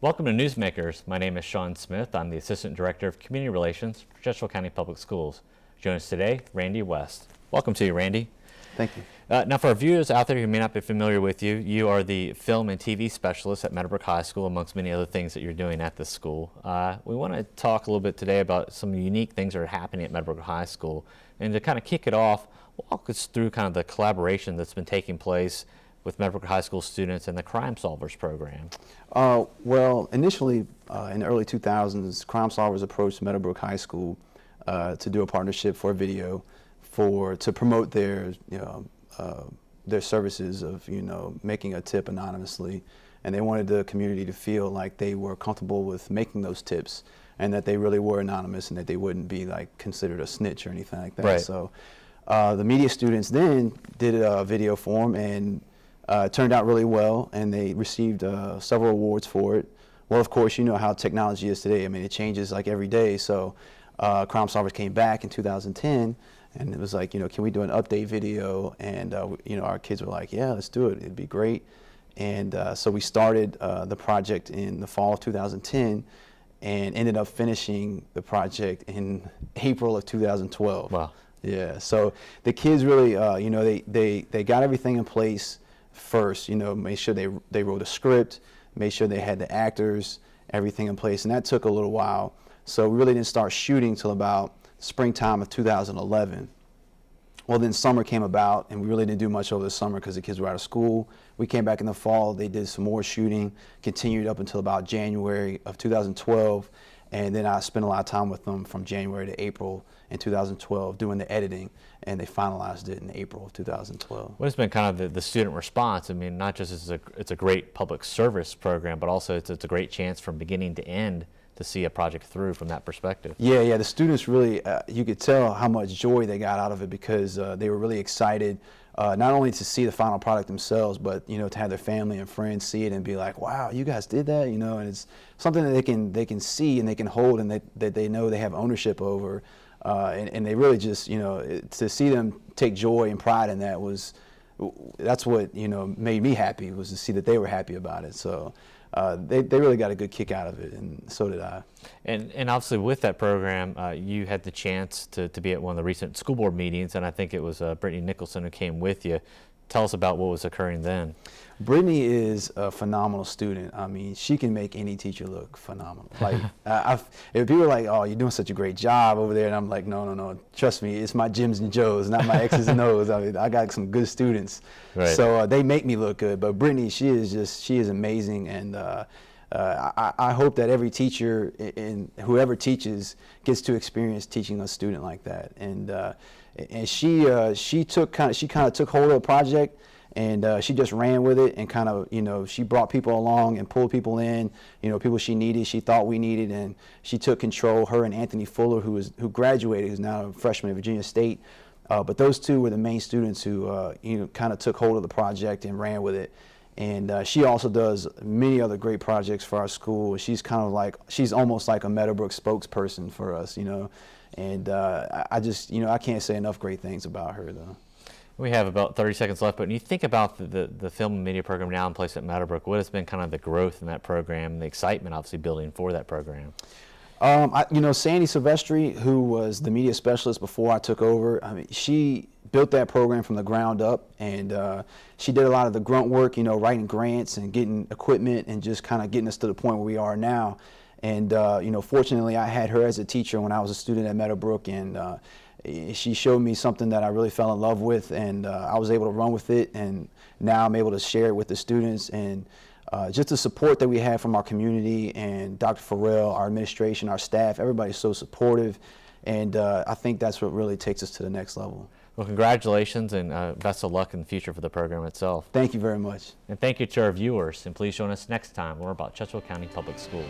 Welcome to NewsMakers. My name is Sean Smith. I'm the Assistant Director of Community Relations for Churchill County Public Schools. Join us today, Randy West. Welcome to you, Randy. Thank you. Now, for our viewers out there who may not be familiar with you, you are the film and TV specialist at Meadowbrook High School, amongst many other things that you're doing at this school. We want to talk a little bit today about some unique things that are happening at Meadowbrook High School. And to kind of kick it off, walk us through kind of the collaboration that's been taking place with Meadowbrook High School students and the Crime Solvers program. Well, initially in the early 2000s, Crime Solvers approached Meadowbrook High School to do a partnership for a video to promote their services of making a tip anonymously, and they wanted the community to feel like they were comfortable with making those tips and that they really were anonymous and that they wouldn't be like considered a snitch or anything like that. Right. So the media students then did a video for them, and it turned out really well, and they received several awards for it. Well, of course, you know how technology is today. I mean, it changes like every day. So Crime Solvers came back in 2010, and it was like, can we do an update video? And our kids were like, yeah, let's do it. It'd be great. And so we started the project in the fall of 2010 and ended up finishing the project in April of 2012. Wow. Yeah, so the kids really, they got everything in place first, made sure they wrote a script, made sure they had the actors, everything in place, and that took a little while. So we really didn't start shooting till about springtime of 2011. Well, then summer came about, and we really didn't do much over the summer because the kids were out of school. We came back in the fall, they did some more shooting, continued up until about January of 2012, and then I spent a lot of time with them from January to April in 2012 doing the editing, and they finalized it in April of 2012. What has been kind of the student response? I mean, not just it's a great public service program, but also it's a great chance from beginning to end to see a project through from that perspective. Yeah, the students really, you could tell how much joy they got out of it because they were really excited, not only to see the final product themselves, but to have their family and friends see it and be like, wow, you guys did that, and it's something that they can see and they can hold and that they know they have ownership over, and they really just, to see them take joy and pride in that's what made me happy, was to see that they were happy about it. So they really got a good kick out of it, and so did I. And obviously with that program, you had the chance to be at one of the recent school board meetings, and I think it was Brittany Nicholson who came with you. Tell us about what was occurring then. Brittany is a phenomenal student. I mean, she can make any teacher look phenomenal. Like, if people are like, oh, you're doing such a great job over there, and I'm like, no, trust me, it's my Jims and Joes, not my X's and O's. I mean, I got some good students. Right. So they make me look good. But Brittany, she is amazing, and I hope that every teacher and whoever teaches gets to experience teaching a student like that. And she kind of took hold of the project, and she just ran with it, and kind of she brought people along and pulled people in, people she thought we needed, and she took control. Her and Anthony Fuller, who graduated, who's now a freshman at Virginia State, but those two were the main students who kind of took hold of the project and ran with it. And she also does many other great projects for our school. She's almost like a Meadowbrook spokesperson for us, And I can't say enough great things about her, though. We have about 30 seconds left, but when you think about the film and media program now in place at Meadowbrook, what has been kind of the growth in that program, the excitement obviously building for that program? Sandy Silvestri, who was the media specialist before I took over, I mean, she built that program from the ground up, and she did a lot of the grunt work, writing grants and getting equipment and just kind of getting us to the point where we are now. And fortunately, I had her as a teacher when I was a student at Meadowbrook, and she showed me something that I really fell in love with, and I was able to run with it, and now I'm able to share it with the students. And just the support that we have from our community and Dr. Farrell, our administration, our staff, everybody's so supportive, and I think that's what really takes us to the next level. Well, congratulations, and best of luck in the future for the program itself. Thank you very much. And thank you to our viewers, and please join us next time. We're about Churchill County Public Schools.